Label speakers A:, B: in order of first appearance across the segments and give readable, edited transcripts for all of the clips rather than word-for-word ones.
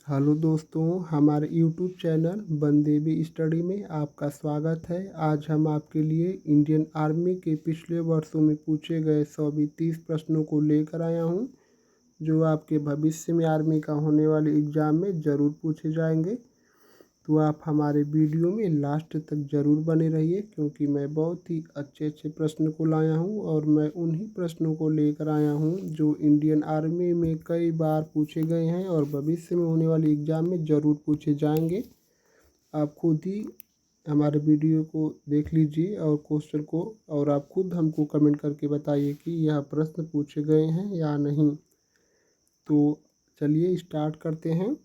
A: Hello दोस्तों, हमारे YouTube channel Bandevi study में आपका स्वागत है। आज हम आपके लिए इंडियन आर्मी के पिछले वर्षों में पूछे गए 130 प्रश्नों को लेकर आया हूं, जो आपके भविष्य में आर्मी का होने वाले एग्ज़ाम में ज़रूर पूछे जाएंगे। तो आप हमारे वीडियो में लास्ट तक ज़रूर बने रहिए, क्योंकि मैं बहुत ही अच्छे प्रश्न को लाया हूं और मैं उन्हीं प्रश्नों को लेकर आया हूं जो इंडियन आर्मी में कई बार पूछे गए हैं और भविष्य में होने वाले एग्ज़ाम में ज़रूर पूछे जाएंगे। आप खुद ही हमारे वीडियो को देख लीजिए और क्वेश्चन को, और आप खुद हमको कमेंट करके बताइए कि यह प्रश्न पूछे गए हैं या नहीं। तो चलिए स्टार्ट करते हैं,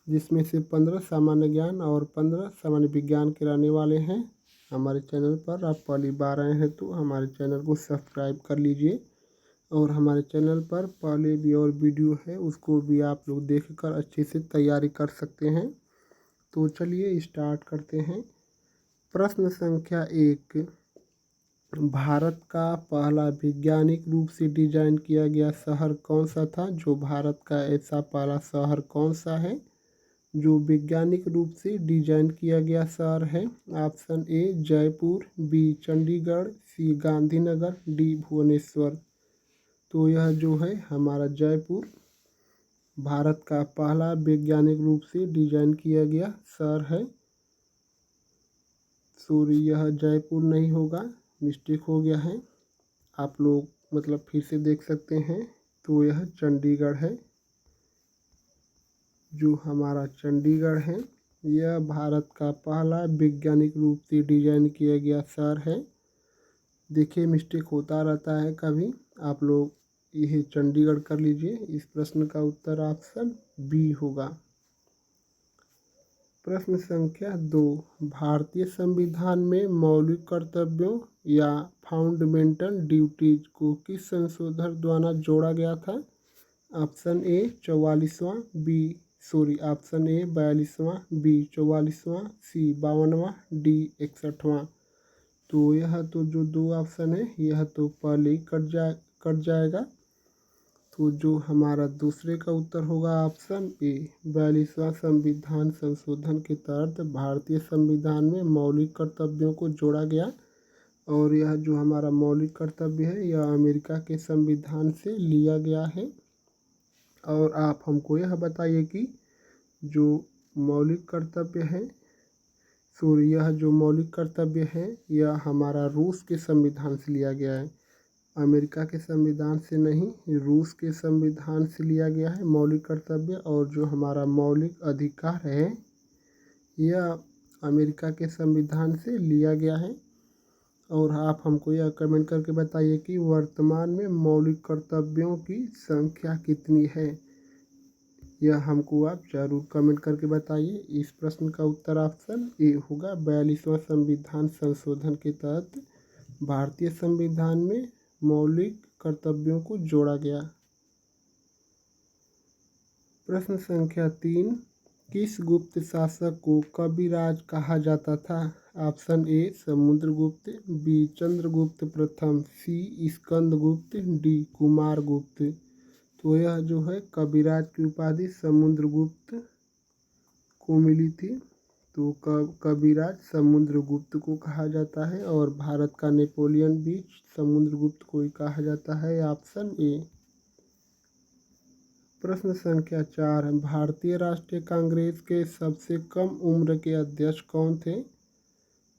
A: जिसमें से 15 सामान्य ज्ञान और 15 सामान्य विज्ञान के रहने वाले हैं। हमारे चैनल पर आप पहली बार आए हैं तो हमारे चैनल को सब्सक्राइब कर लीजिए, और हमारे चैनल पर पहले भी और वीडियो है उसको भी आप लोग देखकर अच्छे से तैयारी कर सकते हैं। तो चलिए स्टार्ट करते हैं। प्रश्न संख्या 1, भारत का पहला वैज्ञानिक रूप से डिजाइन किया गया शहर कौन सा था? जो भारत का ऐसा पहला शहर कौन सा है जो वैज्ञानिक रूप से डिजाइन किया गया शहर है? Option A Jaipur, B Chandigarh, C Gandhinagar, D Bhubaneswar. तो यह जो है हमारा जयपुर भारत का पहला वैज्ञानिक रूप से डिजाइन किया गया शहर है। सॉरी, यह जयपुर नहीं होगा, मिस्टेक हो गया है। आप लोग मतलब फिर से देख सकते हैं। तो यह चंडीगढ़ है, जो हमारा चंडीगढ़ है। यह भारत का पहला वैज्ञानिक रूप से डिजाइन किया गया शहर है। देखिए मिस्टेक होता रहता है कभी, आप लोग यह चंडीगढ़ कर लीजिए। इस प्रश्न का उत्तर ऑप्शन बी होगा। प्रश्न संख्या 2, भारतीय संविधान में मौलिक कर्तव्यों या फंडामेंटल ड्यूटीज को किस संशोधन द्वारा जोड़ा गया था? ऑप्शन ए 44वां, ऑप्शन ए 42वां, बी 44वां, सी 52वां, डी 61वां। तो यह तो जो दो ऑप्शन है यह तो पहले ही कट जाएगा। तो जो हमारा दूसरे का उत्तर होगा ऑप्शन ए 42वां संविधान संशोधन के तहत भारतीय संविधान में मौलिक कर्तव्यों को जोड़ा गया। और यह जो हमारा मौलिक कर्तव्य है यह अमेरिका के संविधान से लिया गया है। और आप हमको यह बताइए कि जो मौलिक कर्तव्य है, यह जो मौलिक कर्तव्य है यह हमारा रूस के संविधान से लिया गया है, अमेरिका के संविधान से नहीं, रूस के संविधान से लिया गया है मौलिक कर्तव्य। और जो हमारा मौलिक अधिकार है यह अमेरिका के संविधान से लिया गया है। और आप हमको यह कमेंट करके बताइए कि वर्तमान में मौलिक कर्तव्यों की संख्या कितनी है? यह हमको आप जरूर कमेंट करके बताइए। इस प्रश्न का उत्तर ऑप्शन ए होगा। 42वां संविधान संशोधन के तहत भारतीय संविधान में मौलिक कर्तव्यों को जोड़ा गया। प्रश्न संख्या 3, किस गुप्त शासक को कविराज कहा जाता था? Option A Samudragupta, B Chandragupta प्रथम, सी स्कंदगुप्त, डी कुमारगुप्त। तो यह जो है कविराज की उपाधि समुद्रगुप्त को मिली थी। तो कविराज समुद्रगुप्त को कहा जाता है, और भारत का नेपोलियन भी समुद्रगुप्त को ही कहा जाता है। Option A. प्रश्न संख्या 4, भारतीय राष्ट्रीय कांग्रेस के सबसे कम उम्र के अध्यक्ष कौन थे?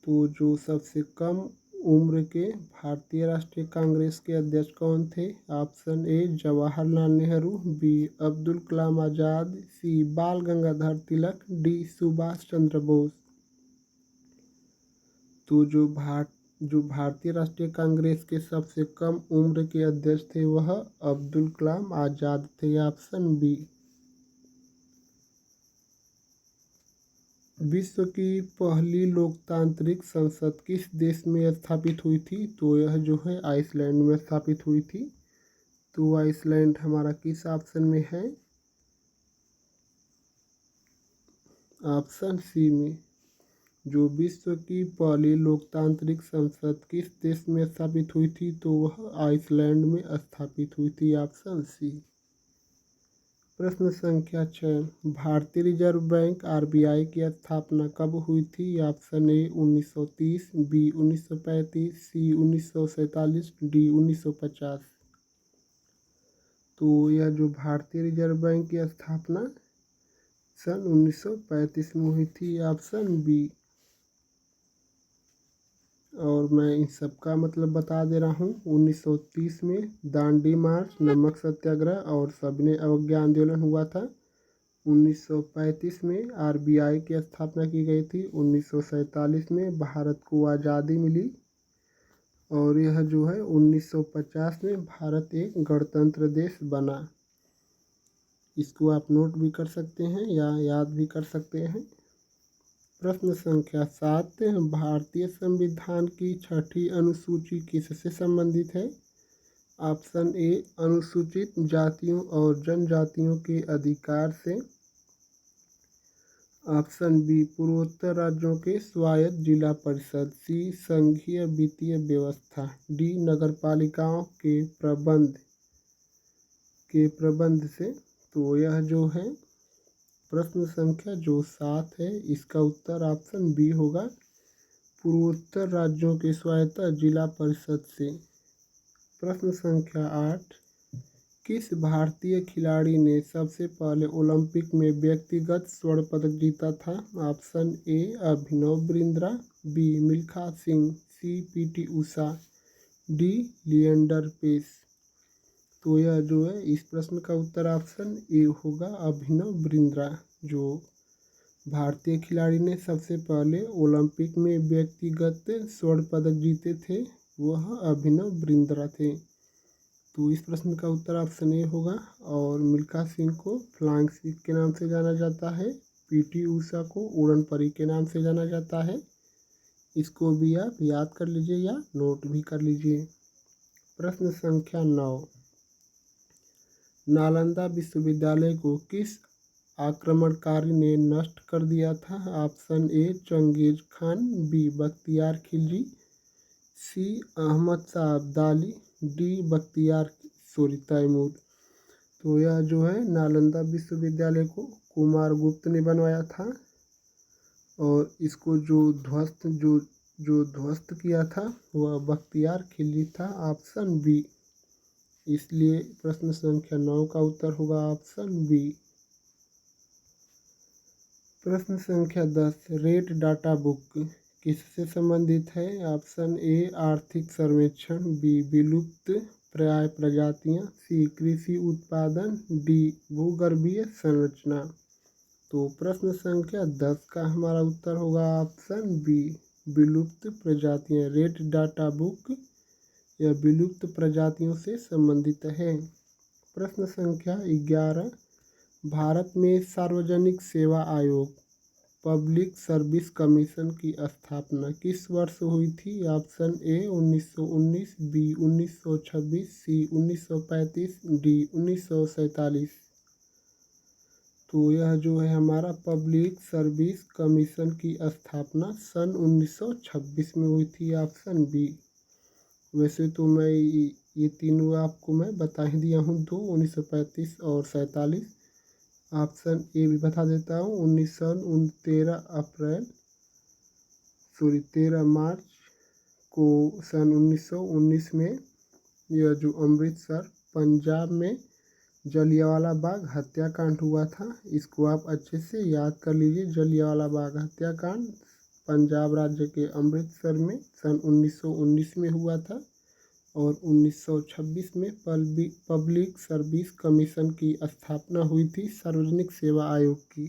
A: तो जो सबसे कम उम्र के भारतीय राष्ट्रीय कांग्रेस के अध्यक्ष कौन थे? Option A Jawaharlal Nehru, B Abdul Kalam Azad, C Bal Gangadhar Tilak, D Subhash Chandra Bose. तो जो भारतीय राष्ट्रीय कांग्रेस के सबसे कम उम्र के अध्यक्ष थे वह अब्दुल कलाम आज़ाद थे। Option B. विश्व की पहली लोकतांत्रिक संसद किस देश में स्थापित हुई थी? तो यह जो है आइसलैंड में स्थापित हुई थी। तो आइसलैंड हमारा किस ऑप्शन में है? ऑप्शन सी में। जो विश्व की पहली लोकतांत्रिक संसद किस देश में स्थापित हुई थी? तो वह आइसलैंड में स्थापित हुई थी। Option C. प्रश्न संख्या 6, भारतीय रिजर्व बैंक आरबीआई की स्थापना कब हुई थी? Option A 1930, B 1935, C 1947, D 1950। तो यह जो भारतीय रिजर्व बैंक की स्थापना सन 1935 में हुई थी, ऑप्शन बी। और मैं इन सब का मतलब बता दे रहा हूँ। 1930 में दांडी मार्च, नमक सत्याग्रह और सविनय अवज्ञा आंदोलन हुआ था। 1935 में आरबीआई की स्थापना की गई थी। 1947 में भारत को आज़ादी मिली। और यह जो है 1950 में भारत एक गणतंत्र देश बना। इसको आप नोट भी कर सकते हैं या याद भी कर सकते हैं। प्रश्न संख्या 7, भारतीय संविधान की छठी अनुसूची किससे संबंधित है? ऑप्शन ए अनुसूचित जातियों और जनजातियों के अधिकार से, ऑप्शन बी पूर्वोत्तर राज्यों के स्वायत्त जिला परिषद, सी संघीय वित्तीय व्यवस्था, डी नगरपालिकाओं के प्रबंध से। तो यह जो है प्रश्न संख्या जो 7 है, इसका उत्तर ऑप्शन बी होगा, पूर्वोत्तर राज्यों के स्वायत्त जिला परिषद से। प्रश्न संख्या 8, किस भारतीय खिलाड़ी ने सबसे पहले ओलंपिक में व्यक्तिगत स्वर्ण पदक जीता था? Option A Abhinav Bindra, B Milkha Singh, C PT Usha, D Leander Paes. तो यह जो है इस प्रश्न का उत्तर ऑप्शन ए होगा, अभिनव बिंद्रा। जो भारतीय खिलाड़ी ने सबसे पहले ओलंपिक में व्यक्तिगत स्वर्ण पदक जीते थे, वह अभिनव बिंद्रा थे। तो इस प्रश्न का उत्तर ऑप्शन ए होगा। और मिल्खा सिंह को फ्लाइंग सिख के नाम से जाना जाता है। पीटी उषा को उड़न परी के नाम से जाना जाता है। इसको भी आप याद कर लीजिए या नोट भी कर लीजिए। प्रश्न संख्या 9, नालंदा विश्वविद्यालय को किस आक्रमणकारी ने नष्ट कर दिया था? Option A Genghis Khan, B Bakhtiyar Khilji, C Ahmad Shah Abdali, D Timur. तो यह जो है नालंदा विश्वविद्यालय को कुमार गुप्त ने बनवाया था। और इसको जो ध्वस्त किया था वह बख्तियार खिलजी था, ऑप्शन बी। इसलिए प्रश्न संख्या 9 का उत्तर होगा ऑप्शन बी। प्रश्न संख्या 10, रेट डाटा बुक किससे संबंधित है? ऑप्शन ए आर्थिक सर्वेक्षण, बी विलुप्त प्राय प्रजातियां, सी कृषि उत्पादन, डी भूगर्भीय संरचना। तो प्रश्न संख्या 10 का हमारा उत्तर होगा ऑप्शन बी, विलुप्त प्रजातियां। रेट डाटा बुक यह विलुप्त प्रजातियों से संबंधित है। प्रश्न संख्या 11, भारत में सार्वजनिक सेवा आयोग पब्लिक सर्विस कमीशन की स्थापना किस वर्ष हुई थी? Option A 1919, B 1926, C 1935, D 1947। तो यह जो है हमारा पब्लिक सर्विस कमीशन की स्थापना सन 1926 में हुई थी, ऑप्शन बी। वैसे तो मैं ये तीनों आपको मैं बता ही दिया हूँ, 1935 और 47। ऑप्शन ए भी बता देता हूँ, 13 मार्च को सन 1919 में यह जो अमृतसर पंजाब में जलियांवाला बाग हत्याकांड हुआ था। इसको आप अच्छे से याद कर लीजिए। जलियांवाला बाग हत्याकांड पंजाब राज्य के अमृतसर में सन 1919 में हुआ था। और 1926 में पब्लिक सर्विस कमीशन की स्थापना हुई थी, सार्वजनिक सेवा आयोग की।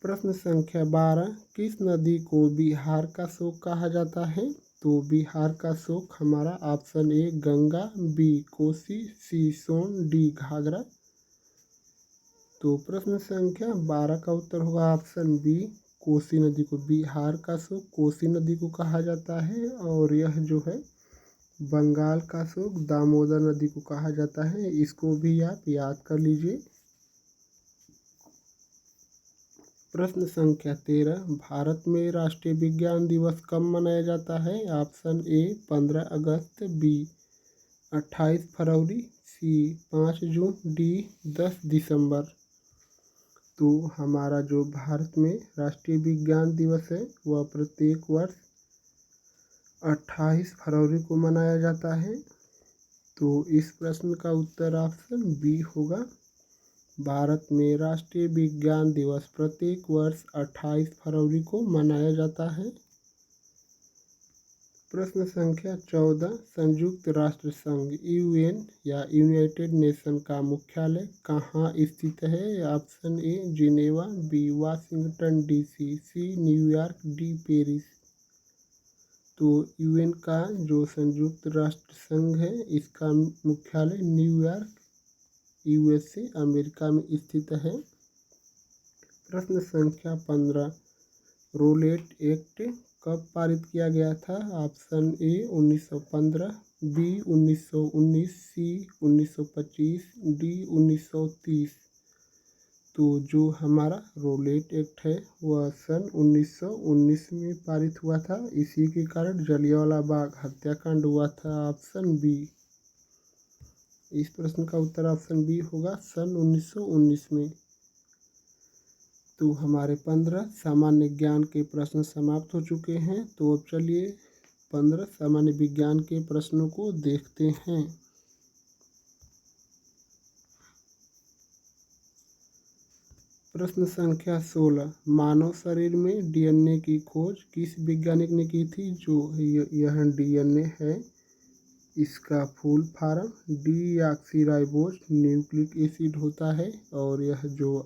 A: प्रश्न संख्या 12, किस नदी को बिहार का शोक कहा जाता है? तो बिहार का शोक हमारा option A Ganga, B Kosi, C Son, D Ghaghara. तो प्रश्न संख्या 12 का उत्तर होगा ऑप्शन बी, कोसी नदी को। बिहार का शोक कोसी नदी को कहा जाता है। और यह जो है बंगाल का शोक दामोदर नदी को कहा जाता है। इसको भी आप याद कर लीजिए। प्रश्न संख्या 13, भारत में राष्ट्रीय विज्ञान दिवस कब मनाया जाता है? ऑप्शन ए 15 अगस्त, बी 28 फरवरी, सी 5 जून, डी 10 दिसंबर। तो हमारा जो भारत में राष्ट्रीय विज्ञान दिवस है वह प्रत्येक वर्ष 28 फरवरी को मनाया जाता है। तो इस प्रश्न का उत्तर ऑप्शन बी होगा। भारत में राष्ट्रीय विज्ञान दिवस प्रत्येक वर्ष 28 फरवरी को मनाया जाता है। प्रश्न संख्या 14, संयुक्त राष्ट्र संघ यूएन या यूनाइटेड नेशन का मुख्यालय कहाँ स्थित है? Option A Geneva, B Washington DC, C New York, D Paris. तो यूएन का जो संयुक्त राष्ट्र संघ है इसका मुख्यालय न्यूयॉर्क यूएसए अमेरिका में स्थित है। प्रश्न संख्या 15, रोलेट एक्ट कब पारित किया गया था? Option A 1915, B 1919, C 1925, D 1930। तो जो हमारा रोलेट एक्ट है वह सन 1919 में पारित हुआ था। इसी के कारण जलियांवाला बाग हत्याकांड हुआ था। Option B. इस प्रश्न का उत्तर ऑप्शन बी होगा, सन 1919 में। तो हमारे 15 सामान्य ज्ञान के प्रश्न समाप्त हो चुके हैं। तो अब चलिए 15 सामान्य विज्ञान के प्रश्नों को देखते हैं। प्रश्न संख्या 16, मानव शरीर में डीएनए की खोज किस वैज्ञानिक ने की थी? जो यह डीएनए है इसका full form deoxyribose nucleic acid होता है। और यह जो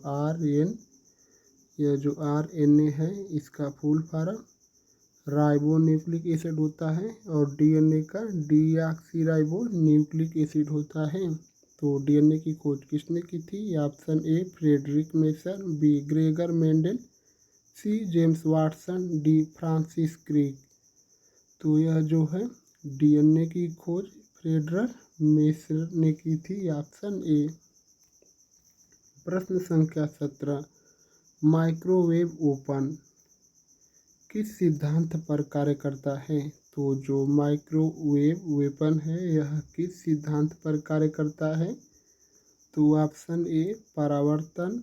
A: आरएनए है इसका full form ribo nucleic acid होता है। और डीएनए का डीऑक्सीराइबो न्यूक्लिक एसिड होता है। तो डीएनए की खोज किसने की थी? Option A Frederick Mason, B Gregor Mendel, C James Watson, D Francis Crick. तो यह जो है डीएनए की खोज फ्रेडरिक मेसन ने की थी। Option A. प्रश्न संख्या 17, माइक्रोवेव ओपन किस सिद्धांत पर कार्य करता है? तो जो माइक्रोवेव वेपन है यह किस सिद्धांत पर कार्य करता है? तो ऑप्शन ए परावर्तन,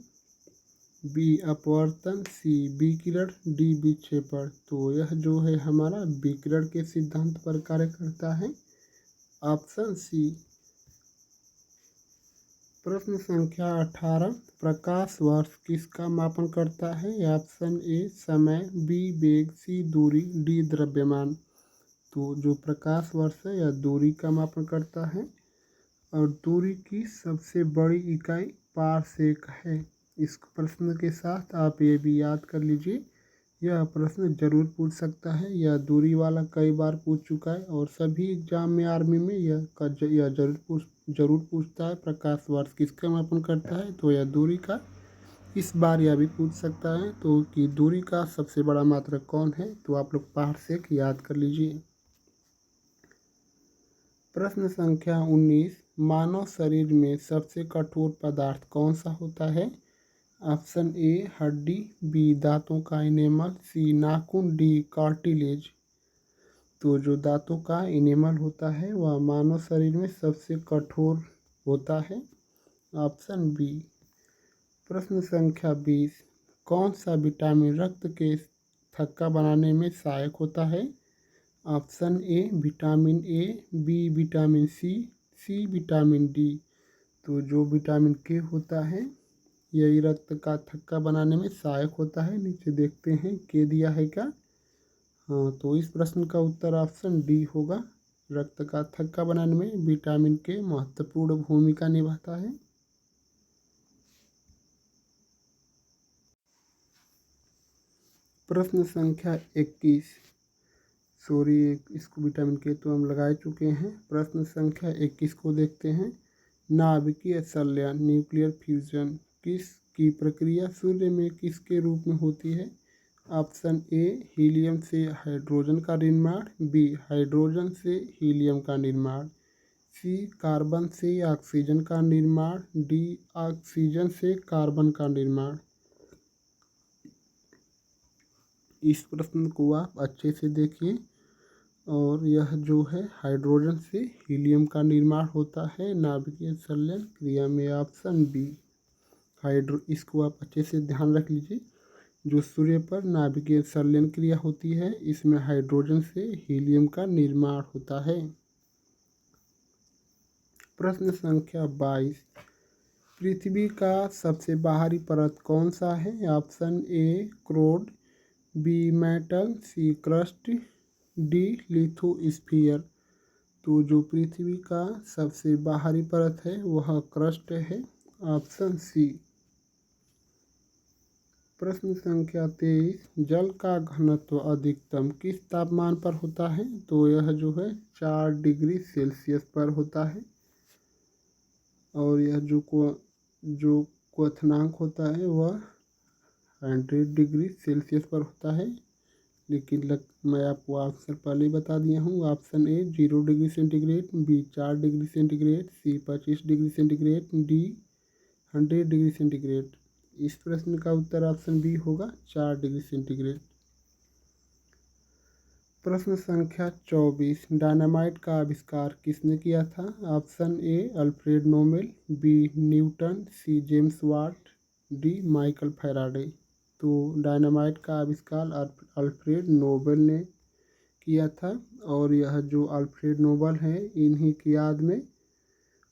A: बी अपवर्तन, सी विकिरण, डी विक्षेपण। तो यह जो है हमारा विकिरण के सिद्धांत पर कार्य करता है। Option C. प्रश्न संख्या 18, प्रकाश वर्ष किसका मापन करता है? ऑप्शन ए समय, बी वेग, सी दूरी, डी द्रव्यमान। तो जो प्रकाश वर्ष है यह दूरी का मापन करता है। और दूरी की सबसे बड़ी इकाई पारसेक है। इस प्रश्न के साथ आप ये भी याद कर लीजिए, यह प्रश्न जरूर पूछ सकता है। यह दूरी वाला कई बार पूछ चुका है और सभी एग्जाम में आर्मी में यह जरूर पूछता है प्रकाश वर्ष किसका मापन करता है। तो यह दूरी का इस बार यह भी पूछ सकता है। तो कि दूरी का सबसे बड़ा मात्रक कौन है? तो आप लोग पारसेक याद कर लीजिए। प्रश्न संख्या 19, मानव शरीर में सबसे कठोर पदार्थ कौन सा होता है? ऑप्शन ए हड्डी, बी दांतों का इनेमल, सी नाखून, डी कार्टिलेज। तो जो दांतों का इनेमल होता है वह मानव शरीर में सबसे कठोर होता है। Option B. प्रश्न संख्या 20, कौन सा विटामिन रक्त के थक्का बनाने में सहायक होता है? Option A vitamin A, B vitamin C, C vitamin D. तो जो विटामिन के होता है यही रक्त का थक्का बनाने में सहायक होता है। नीचे देखते हैं के दिया है क्या? हाँ, तो इस प्रश्न का उत्तर ऑप्शन डी होगा। रक्त का थक्का बनाने में विटामिन के महत्वपूर्ण भूमिका निभाता है। प्रश्न संख्या 21, सॉरी इसको विटामिन के तो हम लगा चुके हैं। प्रश्न संख्या 21 को देखते हैं। नाभिकीय संलयन न्यूक्लियर फ्यूजन किस की प्रक्रिया सूर्य में किसके रूप में होती है? ऑप्शन ए हीलियम से हाइड्रोजन का निर्माण, बी हाइड्रोजन से हीलियम का निर्माण, सी कार्बन से ऑक्सीजन का निर्माण, डी ऑक्सीजन से कार्बन का निर्माण। इस प्रश्न को आप अच्छे से देखिए और यह जो है हाइड्रोजन से हीलियम का निर्माण होता है नाभिकीय संलयन क्रिया में। ऑप्शन बी इसको आप अच्छे से ध्यान रख लीजिए। जो सूर्य पर नाभिकीय संलयन क्रिया होती है इसमें हाइड्रोजन से हीलियम का निर्माण होता है। प्रश्न संख्या 22, पृथ्वी का सबसे बाहरी परत कौन सा है? ऑप्शन ए क्रोड, B mantle, C crust, D lithosphere. तो जो पृथ्वी का सबसे बाहरी परत है वह क्रस्ट है। Option C. प्रश्न संख्या 23, जल का घनत्व अधिकतम किस तापमान पर होता है? तो यह जो है 4 डिग्री सेल्सियस पर होता है। और यह जो क्वथनांक होता है वह 100 डिग्री सेल्सियस पर होता है। लेकिन मैं आपको आंसर पहले ही बता दिया हूँ। Option A 0 degree centigrade, B 4 degree centigrade, C 25 degree centigrade, D 100 degree centigrade. इस प्रश्न का उत्तर ऑप्शन बी होगा 4 डिग्री सेंटीग्रेड। प्रश्न संख्या 24, डायनामाइट का आविष्कार किसने किया था? Option A Alfred Nobel, B Newton, C James Watt, D Michael Faraday. तो डायनामाइट का आविष्कार अल्फ्रेड नोबेल ने किया था। और यह जो अल्फ्रेड नोबेल है इन्हीं की याद में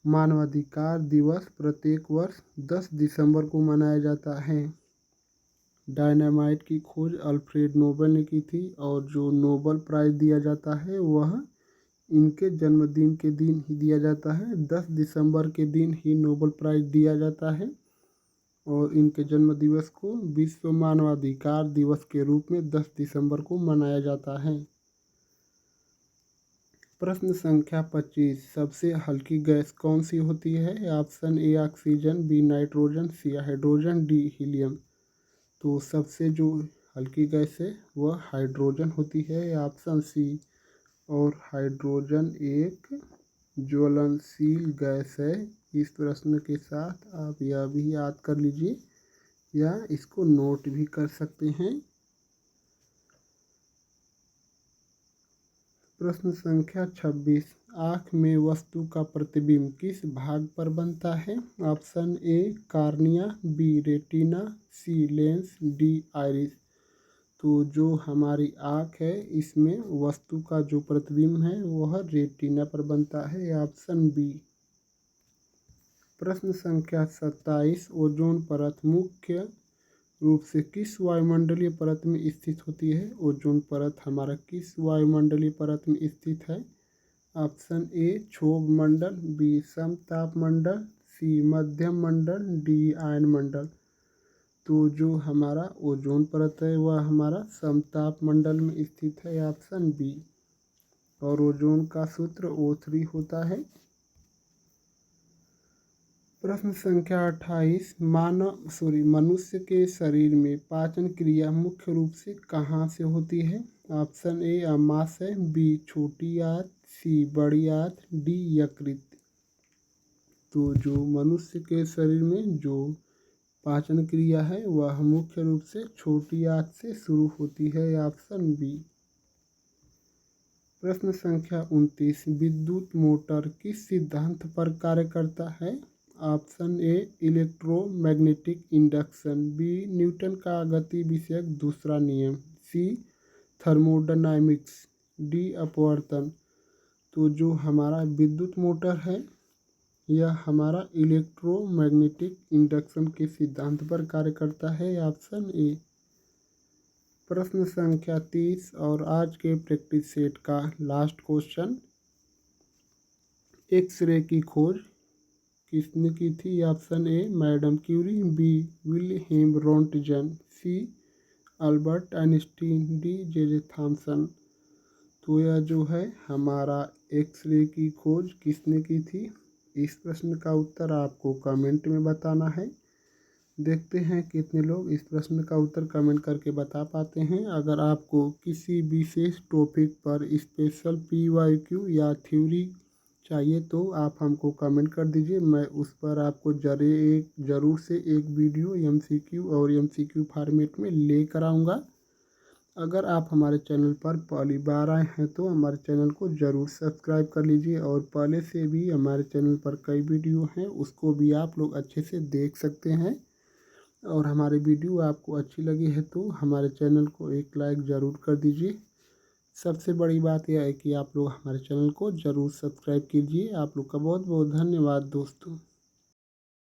A: मानवाधिकार दिवस प्रत्येक वर्ष 10 दिसंबर को मनाया जाता है। डायनामाइट की खोज अल्फ्रेड नोबेल ने की थी और जो नोबेल प्राइज़ दिया जाता है वह इनके जन्मदिन के दिन ही दिया जाता है। 10 दिसंबर के दिन ही नोबेल प्राइज़ दिया जाता है और इनके जन्म दिवस को विश्व मानवाधिकार दिवस के रूप में 10 दिसंबर को मनाया जाता है। प्रश्न संख्या 25, सबसे हल्की गैस कौन सी होती है? Option A oxygen, B nitrogen, C hydrogen, D helium. तो सबसे जो हल्की गैस है वह हाइड्रोजन होती है। Option C. और हाइड्रोजन एक ज्वलनशील गैस है। इस प्रश्न के साथ आप यह भी याद कर लीजिए या इसको नोट भी कर सकते हैं। प्रश्न संख्या 26, आँख में वस्तु का प्रतिबिंब किस भाग पर बनता है? Option A cornea, B retina, C lens, D iris. तो जो हमारी आँख है इसमें वस्तु का जो प्रतिबिंब है वह रेटिना पर बनता है। Option B. प्रश्न संख्या 27, ओजोन परत मुख्य रूप से किस वायुमंडलीय परत में स्थित होती है? ओजोन परत हमारा किस वायुमंडलीय परत में स्थित है? ऑप्शन ए क्षोभ मंडल, बी समताप मंडल, सी मध्यम मंडल, डी आयन मंडल। तो जो हमारा ओजोन परत है वह हमारा समताप मंडल में स्थित है। Option B. और ओजोन का सूत्र O3 होता है। प्रश्न संख्या 28, मनुष्य के शरीर में पाचन क्रिया मुख्य रूप से कहाँ से होती है? ऑप्शन ए अमाशय, बी छोटी आंत, सी बड़ी आंत, डी यकृत। तो जो मनुष्य के शरीर में जो पाचन क्रिया है वह मुख्य रूप से छोटी आंत से शुरू होती है। Option B. प्रश्न संख्या 29, विद्युत मोटर किस सिद्धांत पर कार्य करता है? Option A electromagnetic induction, B Newton का गति विषयक दूसरा नियम, सी थर्मोडायनामिक्स, डी अपवर्तन। तो जो हमारा विद्युत मोटर है यह हमारा इलेक्ट्रोमैग्नेटिक इंडक्शन के सिद्धांत पर कार्य करता है। Option A. प्रश्न संख्या 30 और आज के प्रैक्टिस सेट का लास्ट क्वेश्चन, एक्सरे की खोज किसने की थी? Option A madam Curie, B Wilhelm Roentgen, C Albert Einstein, D J Thomson. तो यह जो है हमारा एक्सरे की खोज किसने की थी? इस प्रश्न का उत्तर आपको कमेंट में बताना है। देखते हैं कितने लोग इस प्रश्न का उत्तर कमेंट करके बता पाते हैं। अगर आपको किसी विशेष टॉपिक पर स्पेशल PYQ या थ्योरी चाहिए तो आप हमको कमेंट कर दीजिए। मैं उस पर आपको ज़रूर से एक वीडियो MCQ और MCQ फॉर्मेट में लेकर आऊँगा। अगर आप हमारे चैनल पर पहली बार आए हैं तो हमारे चैनल को ज़रूर सब्सक्राइब कर लीजिए और पहले से भी हमारे चैनल पर कई वीडियो हैं उसको भी आप लोग अच्छे से देख सकते हैं। और हमारी वीडियो आपको अच्छी लगी है तो हमारे चैनल को एक लाइक ज़रूर कर दीजिए। सबसे बड़ी बात यह है कि आप लोग हमारे चैनल को ज़रूर सब्सक्राइब कीजिए। आप लोग का बहुत बहुत धन्यवाद दोस्तों।